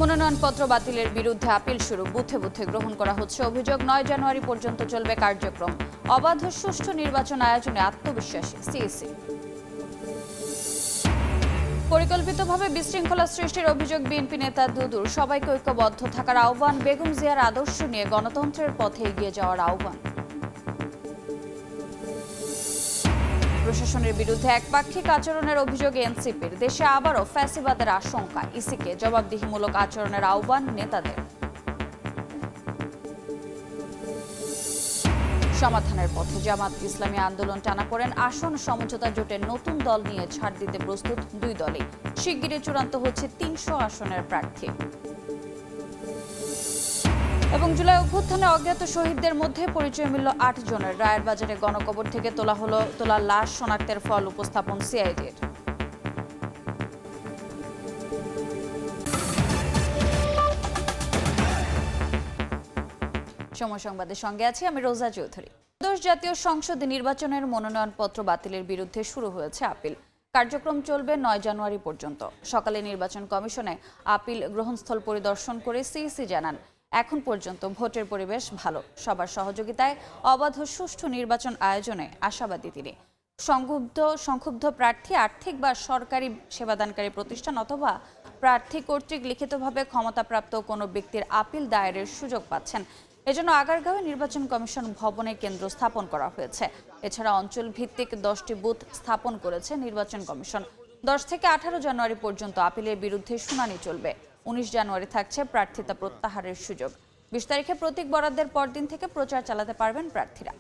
মনোনয়নপত্র বাতিলের বিরুদ্ধে আপিল শুরু, বুথে বুথে গ্রহণ করা হচ্ছে অভিযোগ। 9 জানুয়ারি পর্যন্ত চলবে কার্যক্রম। অবাধ সুষ্ঠু নির্বাচন আয়োজনে আত্মবিশ্বাসী সিইসি। পরিকল্পিতভাবে বিশৃঙ্খলা সৃষ্টির অভিযোগ বিএনপি নেতা দুদুর। সবাইকে ঐক্যবদ্ধ থাকার আহ্বান। বেগম জিয়ার আদর্শ নিয়ে গণতন্ত্রের পথে এগিয়ে যাওয়ার আহ্বান। প্রশাসনের বিরুদ্ধে একপাক্ষিক আচরণের অভিযোগ এনসিপির। দেশে আবারও ফ্যাসিবাদের আশঙ্কা। ইসিকে জবাবদিহিমূলক আচরণের আহ্বান নেতাদের। সমাধানের পথে জামাত ইসলামী আন্দোলন টানাপোড়েন। আসন সমঝোতা জোটের নতুন দল নিয়ে ছাড় দিতে প্রস্তুত দুই দলই। শিগগিরই চূড়ান্ত হচ্ছে 300 আসনের প্রার্থী। এবং জুলাই অভ্যুত্থানে অজ্ঞাত শহীদদের মধ্যে পরিচয় মিলল 8 জনের। রায়ের বাজারে গণকবর থেকে তোলা লাশ শনাক্তের ফল উপস্থাপন সিআইডির। সময় সংবাদের সঙ্গে আছি আমি রোজা চৌধুরী। দ্বাদশ জাতীয় সংসদ নির্বাচনের মনোনয়নপত্র বাতিলের বিরুদ্ধে শুরু হয়েছে আপিল। কার্যক্রম চলবে 9 জানুয়ারি পর্যন্ত। সকালে নির্বাচন কমিশনে আপিল গ্রহণস্থল পরিদর্শন করে সিইসি জানান, এখন পর্যন্ত ভোটের পরিবেশ ভালো। সবার সহযোগিতায় অবাধ সুষ্ঠু নির্বাচন আয়োজনে আশাবাদী তিনি। সংক্ষুব্ধ প্রার্থী আর্থিক বা সরকারি সেবাদানকারী প্রতিষ্ঠান অথবা প্রার্থী কর্তৃক লিখিতভাবে ক্ষমতাপ্রাপ্ত কোনো ব্যক্তির আপিল দায়েরের সুযোগ পাচ্ছেন। এজন্য আগারগাঁওয়ে নির্বাচন কমিশন ভবনে কেন্দ্র স্থাপন করা হয়েছে। এছাড়া অঞ্চল ভিত্তিক 10টি বুথ স্থাপন করেছে নির্বাচন কমিশন। 10 থেকে 18 জানুয়ারি পর্যন্ত আপিলের বিরুদ্ধে শুনানি চলবে। 19 জানুয়ারি থাকছে প্রার্থিতা প্রত্যাহারের সুযোগ। 20 তারিখে প্রতীক বরাদ্দের পরদিন থেকে প্রচার চালাতে পারবেন প্রার্থীরা।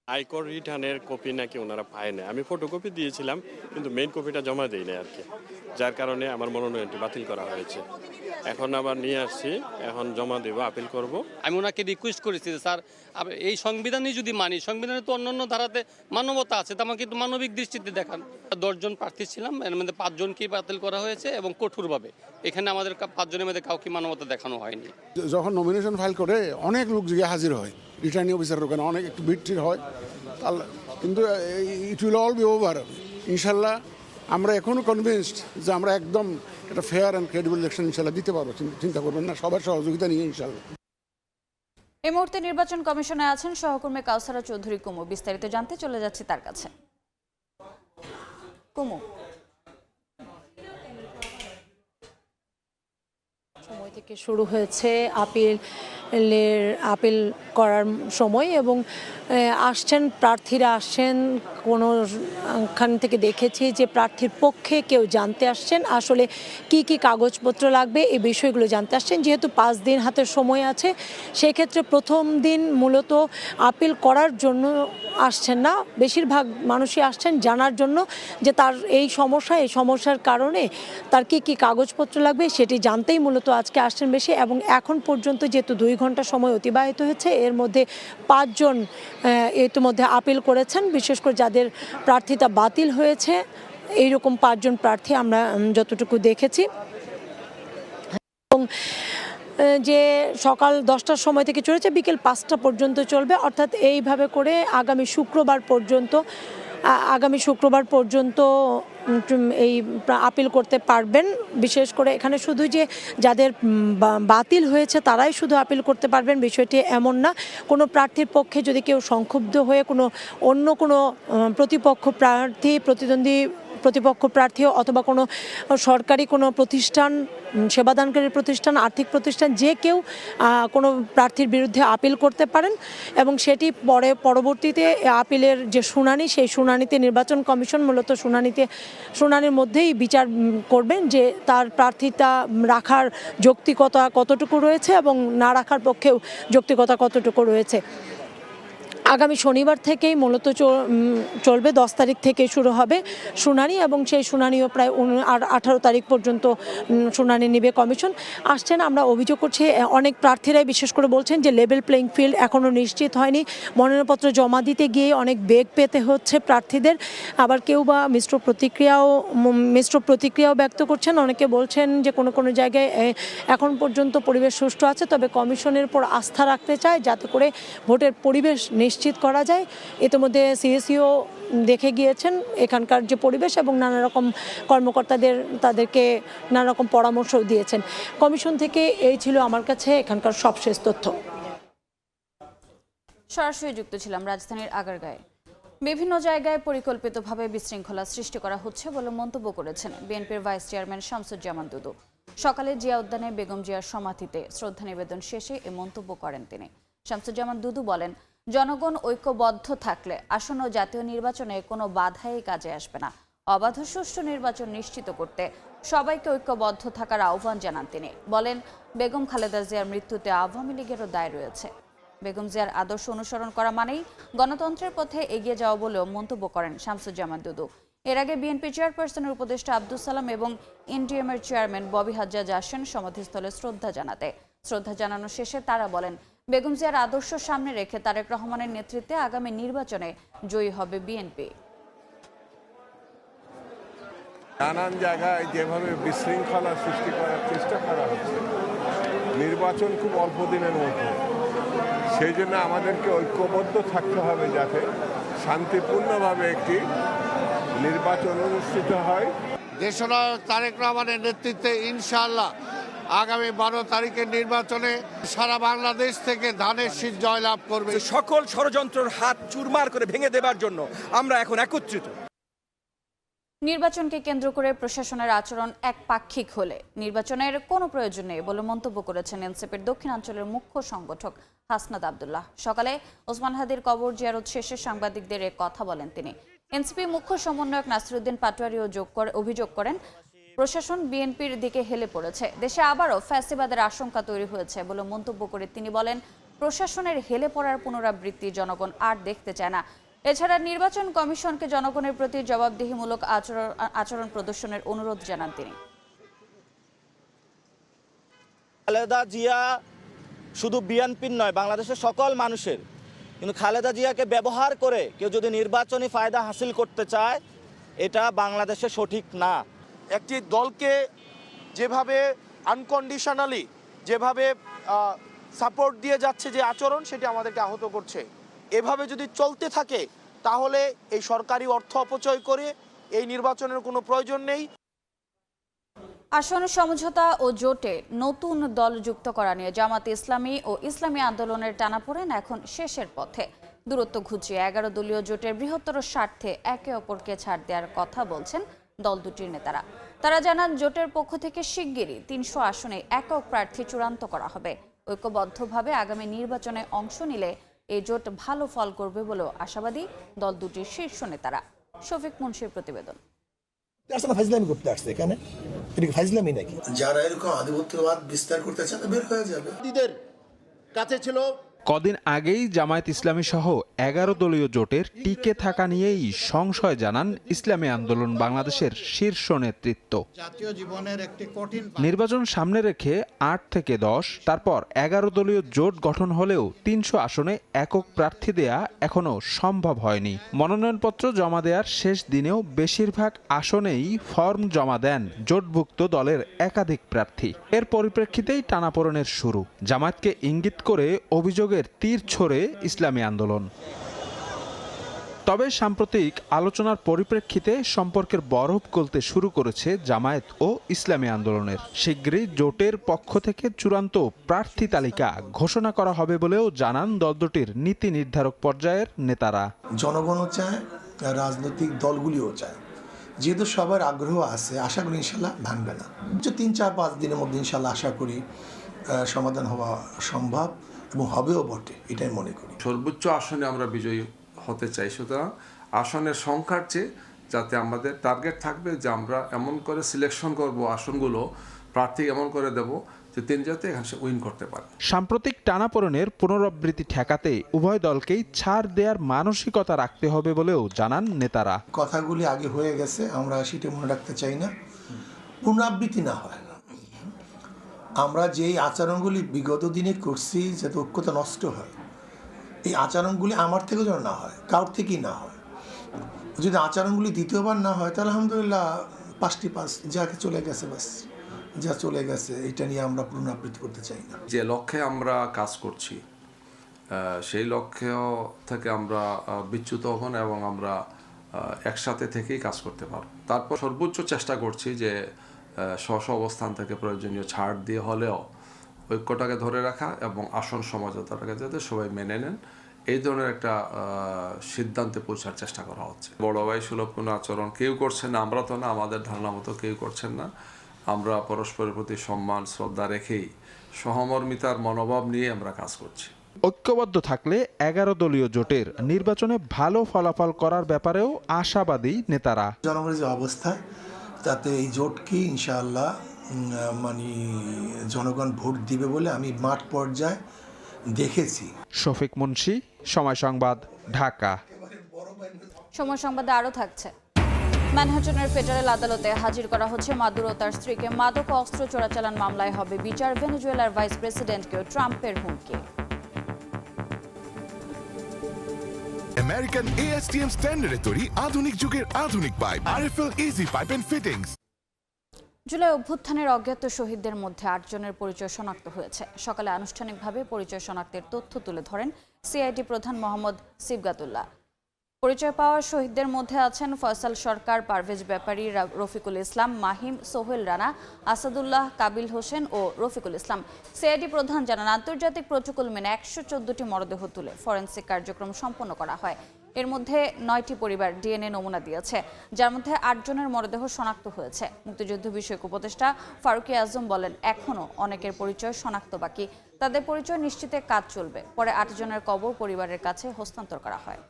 আয়কর রিটার্নের কপি নাকি ওনারা পায় না। আমি ফটোকপি দিয়েছিলাম, কিন্তু মেইন কপিটা জমা দেই না আর কি, যার কারণে আমার মনোনয়নটি বাতিল করা হয়েছে। এখন আবার নিয়ে আসছি, এখন জমা দেব, আপিল করব। আমি ওনাকে রিকোয়েস্ট করেছি যে স্যার এই সংবিধানই যদি মানি, সংবিধানে তো অন্যান্য ধারাতে মানবতা আছে, তা আমাকে একটু মানবিক দৃষ্টিতে দেখান। 10 জন প্রার্থী ছিলাম, এর মধ্যে 5 জনকেই বাতিল করা হয়েছে এবং কঠোরভাবে। এখানে আমাদের 5 জনের মধ্যে কাউকে মানবতা দেখানো হয়নি। যখন নমিনেশন ফাইল করে অনেক লোক গিয়ে হাজির হয়, রিটার্নিং অফিসার ওখানে অনেক একটু ভিড় হয়, কিন্তু it will all be over ইনশাল্লাহ। আমরা এখনও কনভিন্সড যে আমরা একদম একটা ফেয়ার অ্যান্ড ক্রেডিবল ইলেকশন ইনশাল্লাহ দিতে পারবো। চিন্তা করবেন না, সবার সহযোগিতা নিয়ে ইনশাল্লাহ। এই মুহূর্তে নির্বাচন কমিশনে আছেন সহকর্মী কাউসারা চৌধুরী কুমু। বিস্তারিত জানতে চলে যাচ্ছি তার কাছে। কুমু, সময় থেকে শুরু হয়েছে আপিল করার সময় এবং আসছেন প্রার্থীরা, আসছেন কোনোখান থেকে দেখেছি যে প্রার্থীর পক্ষে কেউ জানতে আসছেন আসলে কি কি কাগজপত্র লাগবে এই বিষয়গুলো জানতে আসছেন। যেহেতু 5 দিন হাতের সময় আছে, সেই ক্ষেত্রে প্রথম দিন মূলত আপিল করার জন্য আসছেন না, বেশিরভাগ মানুষই আসছেন জানার জন্য যে তার এই সমস্যার কারণে তার কি কি কাগজপত্র লাগবে সেটি জানতেই মূলত আজকে আসছেন বেশি। এবং এখন পর্যন্ত যেহেতু 2 ঘন্টা সময় অতিবাহিত হয়েছে, এর মধ্যে 5 জন ইতিমধ্যে আপিল করেছেন। বিশেষ করে যাদের প্রার্থিতা বাতিল হয়েছে এইরকম 5 জন প্রার্থী আমরা যতটুকু দেখেছি। এবং যে সকাল 10টার সময় থেকে চলেছে, বিকেল 5টা পর্যন্ত চলবে। অর্থাৎ এইভাবে করে আগামী শুক্রবার পর্যন্ত এই আপিল করতে পারবেন। বিশেষ করে এখানে শুধু যে যাদের বাতিল হয়েছে তারাই শুধু আপিল করতে পারবেন বিষয়টি এমন না। কোনো প্রার্থীর পক্ষে যদি কেউ সংক্ষুব্ধ হয়ে অন্য কোনো প্রতিপক্ষ প্রার্থী অথবা কোনো সরকারি কোনো প্রতিষ্ঠান, সেবাদানকারী প্রতিষ্ঠান, আর্থিক প্রতিষ্ঠান, যে কেউ কোনো প্রার্থীর বিরুদ্ধে আপিল করতে পারেন এবং সেটি পরবর্তীতে আপিলের যে শুনানি, সেই শুনানিতে নির্বাচন কমিশন মূলত শুনানির মধ্যেই বিচার করবেন যে তার প্রার্থিতা রাখার যৌক্তিকতা কতটুকু রয়েছে এবং না রাখার পক্ষেও যৌক্তিকতা কতটুকু রয়েছে। আগামী শনিবার থেকেই মূলত চলবে, 10 তারিখ থেকে শুরু হবে শুনানি এবং সেই শুনানিও প্রায় 18 তারিখ পর্যন্ত শুনানি নেবে কমিশন। আসছেন, আমরা অভিযোগ করছি অনেক প্রার্থীরাই বিশেষ করে বলছেন যে লেভেল প্লেইং ফিল্ড এখনও নিশ্চিত হয়নি। মনোনয়নপত্র জমা দিতে গিয়ে অনেক বেগ পেতে হচ্ছে প্রার্থীদের। আবার কেউ বা মিশ্র প্রতিক্রিয়াও ব্যক্ত করছেন। অনেকে বলছেন যে কোনো জায়গায় এখন পর্যন্ত পরিবেশ সুষ্ঠু আছে, তবে কমিশনের উপর আস্থা রাখতে চায় যাতে করে ভোটের পরিবেশ নিশ্চিত করা যায়। ইতিমধ্যে সিএসইও দেখে গিয়েছেন এখানকার যে পরিবেশ এবং নানা রকম তাদেরকে নানা রকম পরামর্শ দিয়েছেন। কমিশন থেকে এই ছিল আমার কাছে এখানকার সবশেষ তথ্য। সরাসরি যুক্ত ছিলাম রাজধানীর আগারগাঁয়ে। বিভিন্ন জায়গায় পরিকল্পিতভাবে বিশৃঙ্খলা সৃষ্টি করা হচ্ছে বলে মন্তব্য করেছেন বিএনপির ভাইস চেয়ারম্যান শামসুজ্জামান দুদু। সকালে জিয়া উদ্যানে বেগম জিয়ার সমাধিতে শ্রদ্ধা নিবেদন শেষে এ মন্তব্য করেন তিনি। শামসুজ্জামান দুদু বলেন, জনগণ ঐক্যবদ্ধ থাকলে আসন্ন জাতীয় নির্বাচনে কোনো বাধাই কাজে আসবে না। অবাধ সুষ্ঠু নির্বাচন নিশ্চিত করতে সবাইকে ঐক্যবদ্ধ থাকার আহ্বান জানান তিনি। বলেন, বেগম খালেদা জিয়ার মৃত্যুতে আওয়ামী লীগেরও দায় রয়েছে। বেগম জিয়ার আদর্শ অনুসরণ করা মানেই গণতন্ত্রের পথে এগিয়ে যাওয়া বলেও মন্তব্য করেন শামসুজ্জামান দুদু। এর আগে বিএনপি চেয়ারপারসনের উপদেষ্টা আব্দুস সালাম এবং এনডিএমের চেয়ারম্যান ববি হাজ্জাজ আসেন সমাধিস্থলে শ্রদ্ধা জানাতে। শ্রদ্ধা জানানো শেষে তারা বলেন, বেগম জিয়ার আদর্শ সামনে রেখে তারেক রহমানের নেতৃত্বে আগামী নির্বাচনে জয়ী হবে বিএনপি। নানান জায়গায় যেভাবে বিশৃঙ্খলা সৃষ্টি করার চেষ্টা করা হচ্ছে, নির্বাচন খুব অল্প দিনের মধ্যে, সেই জন্য আমাদেরকে ঐক্যবদ্ধ থাকতে হবে যাতে শান্তিপূর্ণভাবে একটি নির্বাচন অনুষ্ঠিত হয়। দেশনায়ক তারেক রহমানের নেতৃত্বে ইনশাআল্লাহ আগামী 12 তারিখের নির্বাচনে সারা বাংলাদেশ থেকে ধানের শীষ জয়লাভ করবে। সকল ষড়যন্ত্রের হাত চুরমার করে ভেঙে দেবার জন্য আমরা এখন একত্রিত। নির্বাচনকে কেন্দ্র করে প্রশাসনের আচরণ একপাক্ষিক হলে নির্বাচনের কোনো প্রয়োজন নেই বলে মন্তব্য করেছেন এনসিপির দক্ষিণাঞ্চলের মুখ্য সংগঠক হাসনাত আব্দুল্লাহ। সকালে ওসমান হাদির কবর জিয়ারত শেষে সাংবাদিকদের এ কথা বলেন তিনি। এনসিপি মুখ্য সমন্বয়ক নাসিরউদ্দিন পাটোয়ারিও অভিযোগ করেন, প্রশাসন বিএনপির দিকে হেলে পড়েছে। দেশে আবারও ফ্যাসিবাদের আশঙ্কা তৈরি হয়েছে বলে মন্তব্য করে তিনি বলেন, প্রশাসনের হেলে পড়ার পুনরাবৃত্তি জনগণ আর দেখতে চায় না। এছাড়া নির্বাচন কমিশনকে জনগণের প্রতি জবাবদিহিমূলক আচরণ প্রদর্শনের অনুরোধ জানান তিনি। খালেদা জিয়া শুধু বিএনপির নয়, বাংলাদেশের সকল মানুষের। কিন্তু খালেদা জিয়াকে ব্যবহার করে কেউ যদি নির্বাচনী ফায়দা হাসিল করতে চায়, এটা বাংলাদেশে সঠিক না। একটি দলকে যেভাবে আনকন্ডিশনালি যেভাবে সাপোর্ট দিয়ে যাচ্ছে যে আচরণ, সেটি আমাদেরকে আহত করছে। এভাবে যদি চলতে থাকে তাহলে এই সরকারি অর্থ অপচয় করে এই নির্বাচনের কোনো প্রয়োজন নেই। আসন্ন সমঝোতা ও জোটে নতুন দল যুক্ত করা নিয়ে জামাত ইসলামী ও ইসলামী আন্দোলনের টানাপোড়েন এখন শেষের পথে। দূরত্ব ঘুচিয়ে 11 দলীয় জোটের বৃহত্তর স্বার্থে একে অপরকে ছাড় দেওয়ার কথা বলছেন দল দুটির নেতারা। তারা জানান, জোটের পক্ষ থেকে শিগগিরই 300 আসনে একক প্রার্থী চূড়ান্ত করা হবে। ঐক্যবদ্ধভাবে আগামী নির্বাচনে অংশ নিলে এই জোট ভালো ফল করবে বলেও আশাবাদী দল দুটির শীর্ষ নেতারা। শফিক মুন্সির প্রতিবেদন। যারা এরকম আধিপত্যবাদ বিস্তার করতে চায় বের হয়ে যাবে। কাছে ছিল কদিন আগেই জামায়াত ইসলামী সহ 11 দলীয় জোটের টিকে থাকা নিয়েই সংশয় জানান ইসলামী আন্দোলন বাংলাদেশের শীর্ষ নেতৃত্ব। নির্বাচন সামনে রেখে 8 থেকে 10, তারপর 11 দলীয় জোট গঠন হলেও 300 আসনে একক প্রার্থী দেয়া এখনো সম্ভব হয়নি। মনোনয়নপত্র জমা দেওয়ার শেষ দিনেও বেশিরভাগ আসনেই ফর্ম জমা দেন জোটভুক্ত দলের একাধিক প্রার্থী। এর পরিপ্রেক্ষিতেই টানাপোড়েনের শুরু। জামায়াতকে ইঙ্গিত করে অভিযোগের তীর ছোড়ে ইসলামী আন্দোলন। তবে সাম্প্রতিক আলোচনার পরিপ্রেক্ষিতে সম্পর্কের বরফ গলতে শুরু করেছে জামায়াত ও ইসলামী আন্দোলনের। শিগগিরই জোটের পক্ষ থেকে চূড়ান্ত প্রার্থী তালিকা ঘোষণা করা হবে বলেও জানান দল দুটির নীতি নির্ধারক পর্যায়ের নেতারা। জনগণও চায়, রাজনৈতিক দলগুলিও চায়। যেহেতু সবার আগ্রহ আছে, আশা করি ইনশাল্লাহ ভাঙবে না। 3-4-5 দিনের মধ্যে ইনশাল্লাহ আশা করি সমাধান হওয়া সম্ভব এবং হবেও বটে, এটাই মনে করি। সর্বোচ্চ আসনে আমরা বিজয়ী হতে চাই, সুতরাং আসনের সংখ্যার চেয়ে যাতে আমাদের টার্গেট থাকবে যে আমরা এমন করে সিলেকশন করব আসনগুলো, প্রার্থী এমন করে দেব যে তিনি যাতে এখানে উইন করতে পারে। সাম্প্রতিক টানাপোড়েনের পুনরাবৃত্তি ঠেকাতে উভয় দলকেই ছাড় দেওয়ার মানসিকতা রাখতে হবে বলেও জানান নেতারা। কথাগুলি আগে হয়ে গেছে, আমরা সেটা মনে রাখতে চাই না, পুনরাবৃত্তি না হয়। আমরা যেই আচরণগুলি বিগত দিনে করছি যাতে ঐক্যতা নষ্ট হয়, এই আচরণগুলি আমার থেকে যেন না হয়, কারোর থেকেই না হয়। যদি আচরণগুলি দ্বিতীয়বার না হয় তাহলে আলহামদুলিল্লাহ 5টি 5 যাকে চলে গেছে, বাস যা চলে গেছে, এটা নিয়ে আমরা পুনরাবৃত্তি করতে চাই না। যে লক্ষ্যে আমরা কাজ করছি সেই লক্ষ্য থেকে আমরা বিচ্যুত হব না এবং আমরা একসাথে থেকেই কাজ করতে পারব। তারপর সর্বোচ্চ চেষ্টা করছি যে স্ব অবস্থান থেকে প্রয়োজনীয় ছাড় দিয়ে হলেও ঐক্যটাকে ধরে রাখা এবং আসন সমঝোতাটাকে যাতে সবাই মেনে নেন এই ধরনের একটা সিদ্ধান্তে পৌঁছার চেষ্টা করা হচ্ছে। বড় ভাই সুলভ কোনো আচরণ কেউ করছেন না, আমরা তো না, আমাদের ধারণা মতো কেউ করছেন না। আমরা পরস্পরের প্রতি সম্মান শ্রদ্ধা রেখেই সহমর্মিতার মনোভাব নিয়ে আমরা কাজ করছি। ঐক্যবদ্ধ থাকলে 11 দলীয় জোটের নির্বাচনে ভালো ফলাফল করার ব্যাপারেও আশাবাদী নেতারা। জনগণের যে অবস্থা তাতে এই জোটকে ইনশাআল্লাহ মানে জনগণ ভোট দিবে বলে আমি মাঠ পর্যায়ে দেখেছি। শফিক মুন্সি, সময় সংবাদ, ঢাকা। সময় সংবাদে আরও থাকছে। ম্যানহাটনের ফেডারেল আদালতে হাজির করা হচ্ছে মাদুরো তার স্ত্রীকে। মাদক ও অস্ত্র চোরাচালান মামলায় হবে বিচার। ভেনেজুয়েলার ভাইস প্রেসিডেন্টকেও ট্রাম্পের হুমকি। আমেরিকান ASTM স্ট্যান্ডার্ডে তৈরি আধুনিক যুগের আধুনিক pipe RFL easy pipe and fittings. জুলাই অভ্যুত্থানের অজ্ঞাত শহীদদের মধ্যে 8 জনের পরিচয় শনাক্ত হয়েছে। সকালে আনুষ্ঠানিকভাবে পরিচয় শনাক্তের তথ্য তুলে ধরেন সিআইডি প্রধান মোহাম্মদ সিবগাতুল্লাহ। পরিচয় পাওয়া শহীদদের মধ্যে আছেন ফয়সাল সরকার, পারভেজ ব্যাপারী, রফিকুল ইসলাম, মাহিম, সোহেল রানা, আসাদুল্লাহ, কাবিল হোসেন ও রফিকুল ইসলাম। সিআইডি প্রধান জানান, আন্তর্জাতিক প্রোটোকল মেনে 114টি মরদেহ তুলে ফরেনসিক কার্যক্রম সম্পন্ন করা হয়। এর মধ্যে 9টি পরিবার ডিএনএ নমুনা দিয়েছে, যার মধ্যে 8 জনের মরদেহ শনাক্ত হয়েছে। মুক্তিযুদ্ধ বিষয়ক উপদেষ্টা ফারুকী আজম বলেন, এখনও অনেকের পরিচয় শনাক্ত বাকি। তাদের পরিচয় নিশ্চিতে কাজ চলবে। পরে 8 জনের কবর পরিবারের কাছে হস্তান্তর করা হয়।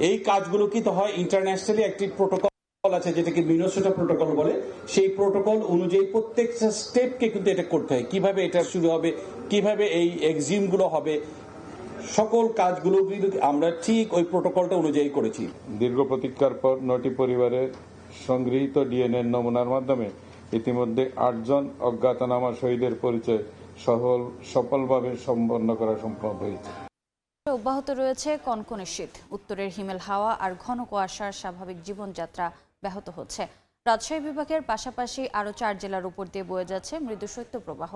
এই কাজগুলো কি তো হয় ইন্টারন্যাশনালি একটি প্রোটোকল আছে যেটাকে মিনেসোটা প্রোটোকল বলে। সেই প্রোটোকল অনুযায়ী প্রত্যেকটা স্টেপকে কিন্তু এটা করতে হয়। কিভাবে এটা শুরু হবে, কিভাবে এই এক্সিম গুলো হবে, সকল কাজগুলো কিন্তু আমরা ঠিক ওই প্রোটোকলটা অনুযায়ী করেছি। দীর্ঘ প্রতীক্ষার পর 9টি পরিবারের সংগৃহীত ডিএনএ নমুনার মাধ্যমে ইতিমধ্যে 8 জন অজ্ঞাতনামা শহীদের পরিচয় সফলভাবে সম্পন্ন করা সম্ভব হয়েছে। অব্যাহত রয়েছে কনকনে শীত। উত্তরের হিমেল হাওয়া আর ঘন কুয়াশার স্বাভাবিক জীবনযাত্রা ব্যাহত হচ্ছে। রাজশাহী বিভাগের পাশাপাশি আরও 4 জেলার উপর দিয়ে বয়ে যাচ্ছে মৃদু শৈত্যপ্রবাহ।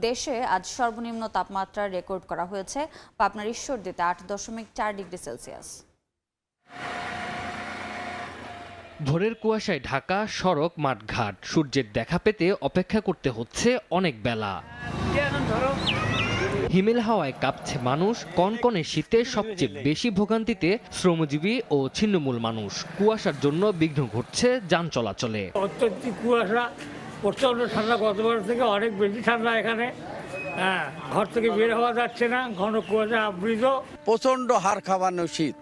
দেশে আজ সর্বনিম্ন তাপমাত্রা রেকর্ড করা হয়েছে পাবনার ঈশ্বরদীতে 8.4 ডিগ্রি সেলসিয়াস। ভোরের কুয়াশায় ঢাকা সড়ক মাঠঘাট। সূর্যের দেখা পেতে অপেক্ষা করতে হচ্ছে অনেক বেলা। হিমেল হাওয়ায় কাঁপছে মানুষ। কনকনে শীতে সবচেয়ে বেশি ভোগান্তিতে শ্রমজীবী ও ছিন্নমূল মানুষ। কুয়াশার জন্য বিঘ্ন ঘটছে যান চলাচলে। অত্যধিক কুয়াশা, প্রচন্ড ঠান্ডা, গতবার থেকে অনেক বেশি ঠান্ডা এখানে। ঘর থেকে বের হওয়া যাচ্ছে না, ঘন কুয়াশা আবৃত। প্রচন্ড হাড় খাওয়ানো শীত,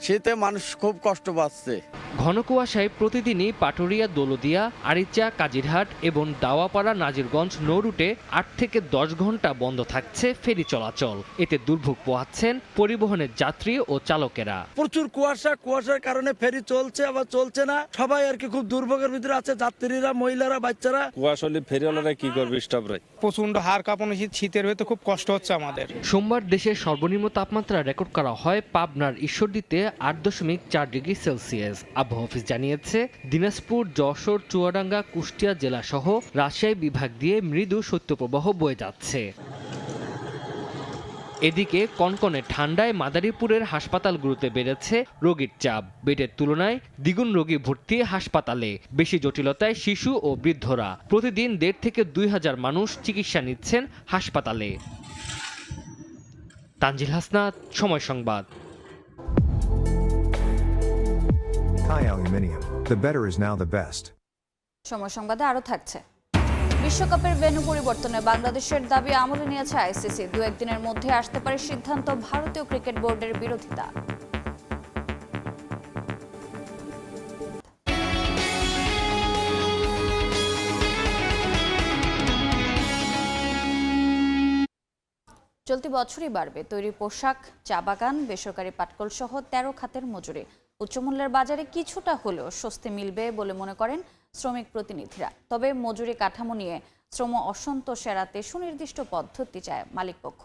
শীতে মানুষ খুব কষ্ট পাচ্ছে। ঘন কুয়াশায় প্রতিদিনই পাটুরিয়া, দৌলদিয়া, আরিচা, কাজিরহাট এবং দাওয়াপাড়া, নাজিরগঞ্জ নৌ রুটে 8 থেকে 10 ঘন্টা বন্ধ থাকছে ফেরি চলাচল। এতে দুর্ভোগ পোহাচ্ছেন পরিবহনের যাত্রী ও চালকেরা। প্রচুর কুয়াশার কারণে ফেরি চলছে আবার চলছে না। সবাই আর কি খুব দুর্ভোগের ভিতরে আছে, যাত্রীরা, মহিলারা, বাচ্চারা। কুয়াশা হলে ফেরিওয়ালারা কি করবে? স্টাফ রাই প্রচন্ড হাড় কাঁপানো শীত, শীতের ভেতর খুব কষ্ট হচ্ছে আমাদের। সোমবার দেশের সর্বনিম্ন তাপমাত্রা রেকর্ড করা হয় পাবনার ঈশ্বরদীতে 8.4 ডিগ্রি সেলসিয়াস। আবহাওয়া অফিস জানিয়েছে, দিনাজপুর, যশোর, চুয়াডাঙ্গা, কুষ্টিয়া জেলা সহ রাজশাহী বিভাগ দিয়ে মৃদু শৈত্যপ্রবাহ বয়ে যাচ্ছে। এদিকে কনকনে ঠান্ডায় মাদারীপুরের হাসপাতালগুলোতে বেড়েছে রোগীর চাপ। বেডের তুলনায় দ্বিগুণ রোগী ভর্তি হাসপাতালে। বেশি জটিলতায় শিশু ও বৃদ্ধরা। প্রতিদিন 1.5 থেকে 2,000 মানুষ চিকিৎসা নিচ্ছেন হাসপাতালে। তানজিল হাসনাত, সময় সংবাদ। Thai Aluminium. The better is now the best. সময় সংবাদে আরও থাকছে। বিশ্বকাপের ভেন্যু পরিবর্তনে বাংলাদেশের দাবি আমলে নিয়েছে আইসিসি। 2-1 দিনের মধ্যে আসতে পারে সিদ্ধান্ত। ভারতীয় ক্রিকেট বোর্ডের বিরোধিতা। চলতি বছরই বাড়বে তৈরি পোশাক, চা বাগান, বেসরকারি পাটকল সহ 13 খাতের মজুরি। উচ্চমূল্যের বাজারে কিছুটা হলেও স্বস্তি মিলবে বলে মনে করেন শ্রমিক প্রতিনিধিরা। তবে মজুরি কাঠামো নিয়ে শ্রম অসন্তোষ এড়াতে সুনির্দিষ্ট পদ্ধতি চায় মালিকপক্ষ।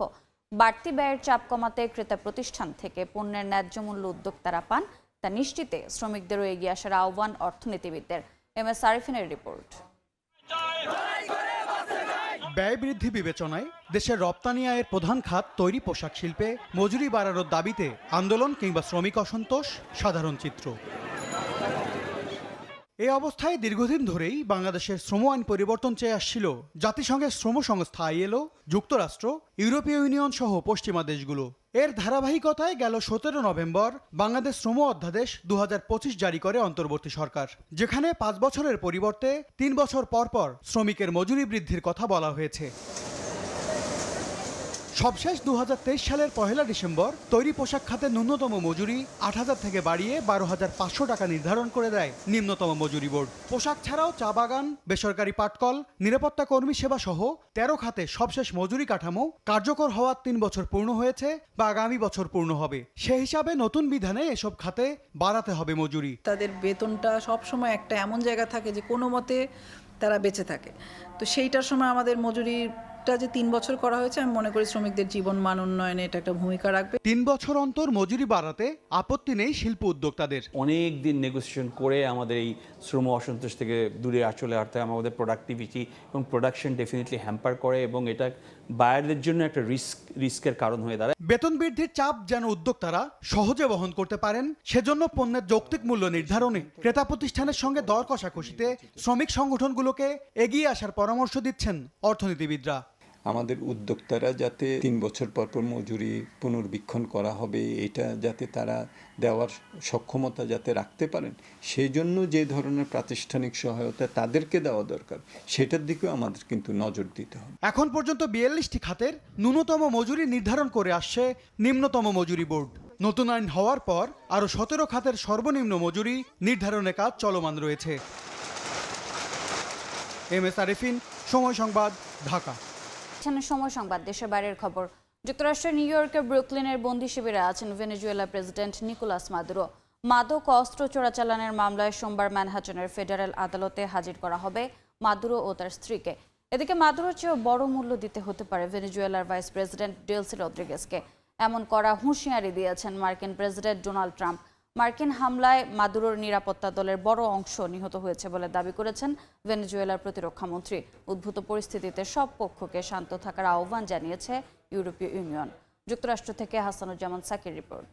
বাড়তি ব্যয়ের চাপ কমাতে ক্রেতা প্রতিষ্ঠান থেকে পণ্যের ন্যায্য মূল্য উদ্যোক্তারা পান, তা নিশ্চিতে শ্রমিকদেরও এগিয়ে আসার আহ্বান অর্থনীতিবিদদের। MS আরিফিনের report. ব্যয় বৃদ্ধি বিবেচনায় দেশের রপ্তানি আয়ের প্রধান খাত তৈরি পোশাক শিল্পে মজুরি বাড়ানোর দাবিতে আন্দোলন কিংবা শ্রমিক অসন্তোষ সাধারণ চিত্র। এই অবস্থায় দীর্ঘদিন ধরেই বাংলাদেশের শ্রম আইন পরিবর্তন চেয়ে আসছিল জাতিসংঘের শ্রম সংস্থা আইএলও, যুক্তরাষ্ট্র, ইউরোপীয় ইউনিয়ন সহ পশ্চিমা দেশগুলো। এর ধারাবাহিকতায় গেল 17 নভেম্বর বাংলাদেশ শ্রম অধ্যাদেশ 2025 জারি করে অন্তর্বর্তী সরকার, যেখানে 5 বছরের পরিবর্তে 3 বছর পর পর শ্রমিকের মজুরি বৃদ্ধির কথা বলা হয়েছে। সবশেষ 2023 সালের 1 ডিসেম্বর তৈরি পোশাক খাতে ন্যূনতম মজুরি 8,000 থেকে বাড়িয়ে 12,500 টাকা নির্ধারণ করে দেয় নিম্নতম মজুরি বোর্ড। পোশাক ছাড়াও চা বাগান, বেসরকারি পাটকল, নিরাপত্তা কর্মী সেবা সহ 13 খাতে সবশেষ মজুরি কাঠামো কার্যকর হওয়ার 3 বছর পূর্ণ হয়েছে বা আগামী বছর পূর্ণ হবে। সে হিসাবে নতুন বিধানে এসব খাতে বাড়াতে হবে মজুরি। তাদের বেতনটা সবসময় একটা এমন জায়গা থাকে যে কোনো মতে তারা বেঁচে থাকে, তো সেইটার সময় আমাদের মজুরিটা যে 3 বছর করা হয়েছে, আমি মনে করি শ্রমিকদের জীবন মান উন্নয়নে এটা একটা ভূমিকা রাখবে। 3 বছর অন্তর মজুরি বাড়াতে আপত্তি নেই শিল্প উদ্যোক্তাদের। অনেক দিন নেগোসিয়েশন করে আমাদের এই শ্রম অসন্তোষ থেকে দূরে চলে আসতে আমাদের প্রোডাক্টিভিটি এবং প্রোডাকশন ডেফিনেটলি হ্যাম্পার করে এবং এটা বায়ারদের জন্য একটা রিস্কের কারণ হয়ে দাঁড়ায়। বেতন বৃদ্ধির চাপ যেন উদ্যোক্তারা সহজে বহন করতে পারেন, সেজন্য পণ্যের যৌক্তিক মূল্য নির্ধারণে ক্রেতা প্রতিষ্ঠানের সঙ্গে দর কষাকষিতে শ্রমিক সংগঠনগুলোকে এগিয়ে আসার পরামর্শ দিচ্ছেন অর্থনীতিবিদরা। আমাদের উদ্যোক্তারা যাতে 3 বছর পর পর মজুরি পুনর্বীক্ষণ করা হবে, এটা যাতে তারা দেওয়ার সক্ষমতা যাতে রাখতে পারেন, সেই জন্য যে ধরনের প্রাতিষ্ঠানিক সহায়তা তাদেরকে দেওয়া দরকার, সেটার দিকেও আমাদের কিন্তু নজর দিতে হবে। এখন পর্যন্ত 42টি খাতের ন্যূনতম মজুরি নির্ধারণ করে আসছে নিম্নতম মজুরি বোর্ড। নতুন আইন হওয়ার পর আরও 17 খাতের সর্বনিম্ন মজুরি নির্ধারণের কাজ চলমান রয়েছে। MS আরিফিন, সময় সংবাদ, ঢাকা। সময় সংবাদ, দেশের বাইরের খবর। যুক্তরাষ্ট্রের নিউ ইয়র্কের ব্রুকলিনের বন্দি শিবিরে আছেন ভেনেজুয়েলা প্রেসিডেন্ট নিকোলাস মাদুরো। মাদক অস্ত্র চোরাচালানের মামলায় সোমবার ম্যানহাটনের ফেডারেল আদালতে হাজির করা হবে মাদুরো ও তার স্ত্রীকে। এদিকে মাদুরোর চেয়েও বড় মূল্য দিতে হতে পারে ভেনেজুয়েলার ভাইস প্রেসিডেন্ট ডেলসি রদ্রিগেজকে, এমন করা হুঁশিয়ারি দিয়েছেন মার্কিন প্রেসিডেন্ট ডোনাল্ড ট্রাম্প। মার্কিন হামলায় মাদুরোর নিরাপত্তা দলের বড় অংশ নিহত হয়েছে বলে দাবি করেছেন ভেনেজুয়েলার প্রতিরক্ষা মন্ত্রী। উদ্ভূত পরিস্থিতিতে সব পক্ষকে শান্ত থাকার আহ্বান জানিয়েছে ইউরোপীয় ইউনিয়ন। যুক্তরাষ্ট্র থেকে হাসানুজ্জামান সাকির রিপোর্ট।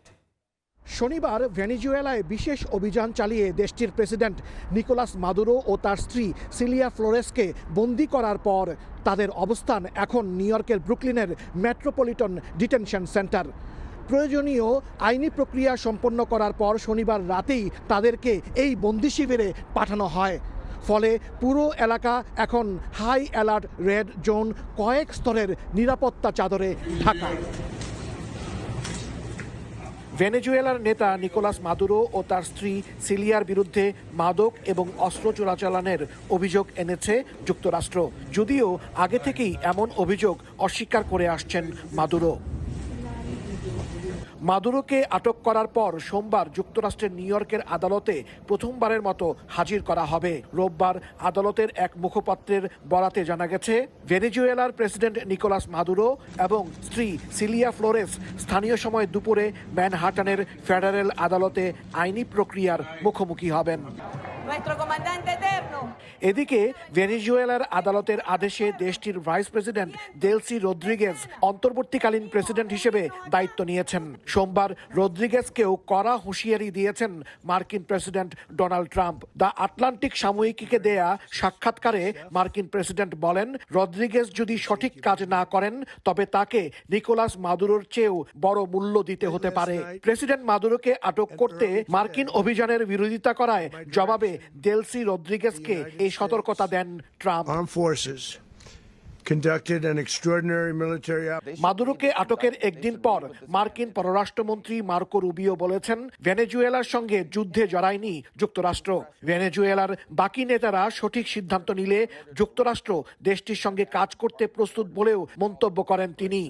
শনিবার ভেনেজুয়েলায় বিশেষ অভিযান চালিয়ে দেশটির প্রেসিডেন্ট নিকোলাস মাদুরো ও তার স্ত্রী সিলিয়া ফ্লোরেসকে বন্দী করার পর তাদের অবস্থান এখন নিউ ইয়র্কের ব্রুকলিনের মেট্রোপলিটন ডিটেনশন সেন্টার। প্রয়োজনীয় আইনি প্রক্রিয়া সম্পন্ন করার পর শনিবার রাতেই তাদেরকে এই বন্দি শিবিরে পাঠানো হয়। ফলে পুরো এলাকা এখন হাই অ্যালার্ট রেড জোন, কয়েক স্তরের নিরাপত্তা চাদরে ঢাকা। ভেনেজুয়েলার নেতা নিকোলাস মাদুরো ও তার স্ত্রী সিলিয়ার বিরুদ্ধে মাদক এবং অস্ত্র চোরাচালানের অভিযোগ এনেছে যুক্তরাষ্ট্র, যদিও আগে থেকেই এমন অভিযোগ অস্বীকার করে আসছেন মাদুরো। মাদুরোকে আটক করার পর সোমবার যুক্তরাষ্ট্রের নিউ ইয়র্কের আদালতে প্রথমবারের মতো হাজির করা হবে। রোববার আদালতের এক মুখপাত্রের বরাতে জানা গেছে, ভেনেজুয়েলার প্রেসিডেন্ট নিকোলাস মাদুরো এবং স্ত্রী সিলিয়া ফ্লোরেস স্থানীয় সময় দুপুরে ম্যানহাটানের ফেডারেল আদালতে আইনি প্রক্রিয়ার মুখোমুখি হবেন। এদিকে ভেনেজুয়েলার আদালতের আদেশে দেশটির ভাইস প্রেসিডেন্ট ডেলসি রদ্রিগেজ অন্তর্বর্তীকালীন প্রেসিডেন্ট হিসেবে দায়িত্ব নিয়েছেন। সোমবার রদ্রিগেজকেও কড়া হুঁশিয়ারি দিয়েছেন মার্কিন president Donald Trump. The Atlantic সাময়িকীকে দেয়া সাক্ষাৎকারে মার্কিন প্রেসিডেন্ট বলেন, রদ্রিগেজ যদি সঠিক কাজ না করেন তবে তাকে নিকোলাস মাদুরোর চেয়েও বড় মূল্য দিতে হতে পারে। প্রেসিডেন্ট মাদুরোকে আটক করতে মার্কিন অভিযানের বিরোধিতা করায় জবাবে ডেলসি রদ্রিগেজকে এই সতর্কতা দেন ট্রাম্প। মাদুরোকে আটকের একদিন পর মার্কিন পররাষ্ট্রমন্ত্রী মার্কো রুবিও বলেছেন, ভেনেজুয়েলার সঙ্গে যুদ্ধে জড়ায়নি যুক্তরাষ্ট্র। ভেনেজুয়েলার বাকি নেতারা সঠিক সিদ্ধান্ত নিলে যুক্তরাষ্ট্র দেশটির সঙ্গে কাজ করতে প্রস্তুত বলেও মন্তব্য করেন তিনি।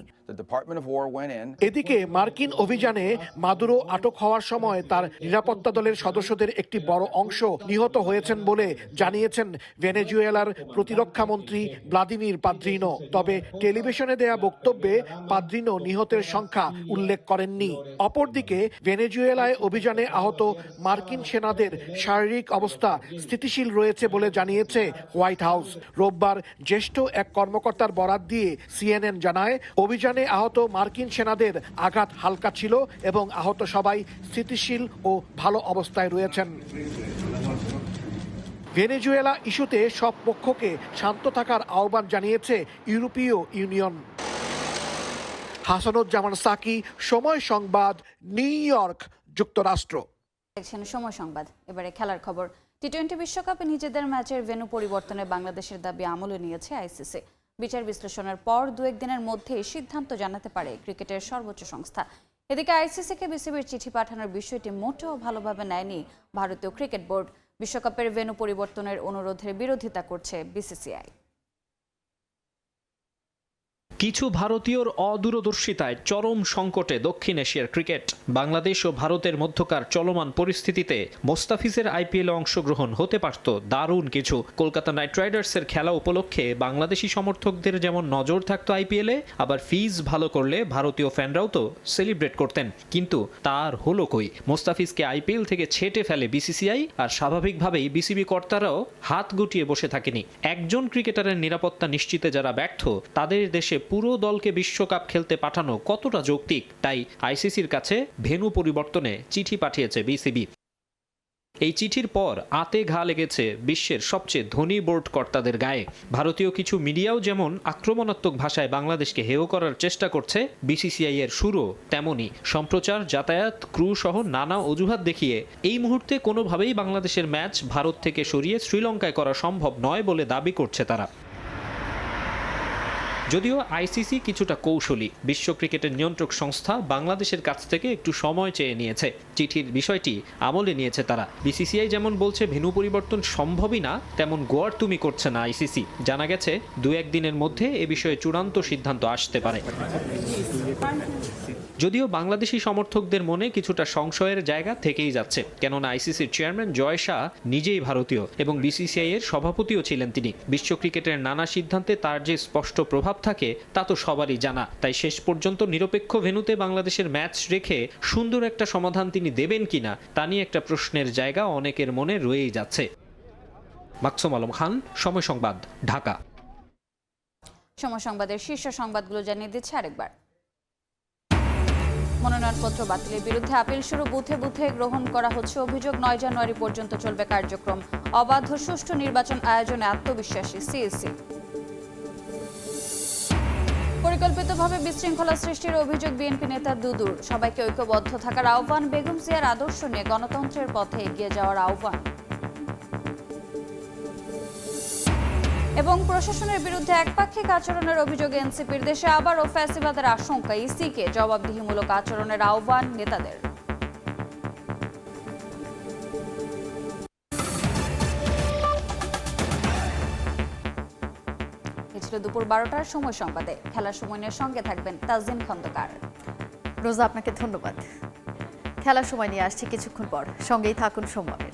এদিকে মার্কিন অভিযানে মাদুরো আটক হওয়ার সময় তার নিরাপত্তা দলের সদস্যদের একটি বড় অংশ নিহত হয়েছেন বলে জানিয়েছেন ভেনেজুয়েলার প্রতিরক্ষা মন্ত্রী ভ্লাদিমির পাদ্রিনো। তবে টেলিভিশনে দেয়া বক্তব্যে পাদ্রিনো নিহতের সংখ্যা উল্লেখ করেননি। অপরদিকে ভেনেজুয়েলায় অভিযানে আহত মার্কিন সেনাদের শারীরিক অবস্থা স্থিতিশীল রয়েছে বলে জানিয়েছে হোয়াইট হাউস। রোববার জ্যেষ্ঠ এক কর্মকর্তার বরাত দিয়ে সিএনএন জানায়, অভিযানে আহত মার্কিন সেনাদের আঘাত হালকা ছিল এবং আহত সবাই স্থিতিশীল ও ভালো অবস্থায় রয়েছেন। ভেনেজুয়েলা ইস্যুতে সব পক্ষকে শান্ত থাকার আহ্বান জানিয়েছে ইউরোপীয় ইউনিয়ন। হাসানুজ্জামান সাকি, সময় সংবাদ, নিউ ইয়র্ক, যুক্তরাষ্ট্র। দেখছেন সময় সংবাদ। এবারে খেলার খবর। টি-20 বিশ্বকাপে নিজেদের ম্যাচের ভেন্যু পরিবর্তনে বাংলাদেশের দাবি আমলে নিয়েছে আইসিসি। বিচার বিশ্লেষণের পর 2-1 দিনের মধ্যেই সিদ্ধান্ত জানাতে পারে ক্রিকেটের সর্বোচ্চ সংস্থা। এদিকে আইসিসিকে বিসিবির চিঠি পাঠানোর বিষয়টি মোটেও ভালোভাবে নেয়নি ভারতীয় ক্রিকেট বোর্ড। বিশ্বকাপের ভেন্যু পরিবর্তনের অনুরোধের বিরোধিতা করছে বিসিসিআই। কিছু ভারতীয়র অদূরদর্শিতায় চরম সংকটে দক্ষিণ এশিয়ার ক্রিকেট। বাংলাদেশ ও ভারতের মধ্যকার চলমান পরিস্থিতিতে মোস্তাফিজের আইপিএলে অংশগ্রহণ হতে পারত দারুণ কিছু। কলকাতা নাইট রাইডার্সের খেলা উপলক্ষে বাংলাদেশি সমর্থকদের যেমন নজর থাকতো আইপিএলে, আবার ফিজ ভালো করলে ভারতীয় ফ্যানরাও তো সেলিব্রেট করতেন। কিন্তু তার হলো কই? মোস্তাফিজকে আইপিএল থেকে ছেটে ফেলে বিসিসিআই, আর স্বাভাবিকভাবেই বিসিবি কর্তারাও হাত গুটিয়ে বসে থাকেনি। একজন ক্রিকেটারের নিরাপত্তা নিশ্চিতে যারা ব্যর্থ, তাদের দেশে পুরো দলকে বিশ্বকাপ খেলতে পাঠানো কতটা যৌক্তিক? তাই আইসিসির কাছে ভেন্যু পরিবর্তনে চিঠি পাঠিয়েছে বিসিবি। এই চিঠির পর আতে ঘা লেগেছে বিশ্বের সবচেয়ে ধনী বোর্ড কর্তাদের গায়ে। ভারতীয় কিছু মিডিয়াও যেমন আক্রমণাত্মক ভাষায় বাংলাদেশকে হেয় করার চেষ্টা করছে, বিসিসিআই এর সুরও তেমনই। সম্প্রচার, যাতায়াত, ক্রু সহ নানা অজুহাত দেখিয়ে এই মুহূর্তে কোনোভাবেই বাংলাদেশের ম্যাচ ভারত থেকে সরিয়ে শ্রীলঙ্কায় করা সম্ভব নয় বলে দাবি করছে তারা। যদিও আইসিসি কিছুটা কৌশলী, বিশ্ব ক্রিকেটের নিয়ন্ত্রক সংস্থা বাংলাদেশের কাছ থেকে একটু সময় চেয়ে নিয়েছে। চিঠির বিষয়টি আমলে নিয়েছে তারা। বিসিসিআই যেমন বলছে ভেন্যু পরিবর্তন সম্ভবই না, তেমন গোয়ার তুমি করছে না আইসিসি। জানা গেছে 2-1 দিনের মধ্যে এ বিষয়ে চূড়ান্ত সিদ্ধান্ত আসতে পারে। যদিও বাংলাদেশি সমর্থকদের মনে কিছুটা সংশয়ের জায়গা থেকেই যাচ্ছে, কেননা আইসিসির চেয়ারম্যান জয় শাহ নিজেই ভারতীয় এবং বিসিসিআই এর সভাপতিও ছিলেন তিনি। বিশ্ব ক্রিকেটের নানা সিদ্ধান্তে তার যে স্পষ্ট প্রভাব থাকে তা তো সবারই জানা। তাই শেষ পর্যন্ত নিরপেক্ষ ভেন্যুতে বাংলাদেশের ম্যাচ রেখে সুন্দর একটা সমাধান তিনি দেবেন কিনা তা নিয়ে একটা প্রশ্নের জায়গা অনেকের মনে রয়েই যাচ্ছে। মাকসুম আলম খান, সময় সংবাদ, ঢাকা। সময় সংবাদের শীর্ষ সংবাদগুলো জানিয়ে দিচ্ছে আরেকবার। মনোনয়নপত্র বাতিলের বিরুদ্ধে আপিল শুরু, বুথে বুথে গ্রহণ করা হচ্ছে অভিযোগ। 9 জানুয়ারি পর্যন্ত চলবে কার্যক্রম। অবাধ সুষ্ঠু নির্বাচন আয়োজনে আত্মবিশ্বাসী সিএসি। পরিকল্পিতভাবে বিশৃঙ্খলা সৃষ্টির অভিযোগ বিএনপি নেতা দুদুর। সবাইকে ঐক্যবদ্ধ থাকার আহ্বান। বেগম জিয়ার আদর্শ নিয়ে গণতন্ত্রের পথে এগিয়ে যাওয়ার আহ্বান। এবং প্রশাসনের বিরুদ্ধে একপাক্ষিক আচরণের অভিযোগে এনসিপির। দেশে আবারও ফ্যাসিবাদের আশঙ্কা, ইসিকে জবাবদিহিমূলক আচরণের আহ্বান নেতাদের। ছিল দুপুর 12টার সময় সংবাদে। খেলার সময় নিয়ে সঙ্গে থাকবেন তাজিন খন্দকার। রোজা, আপনাকে ধন্যবাদ। খেলার সময় নিয়ে আসছি কিছুক্ষণ পর, সঙ্গেই থাকুন সময়ের।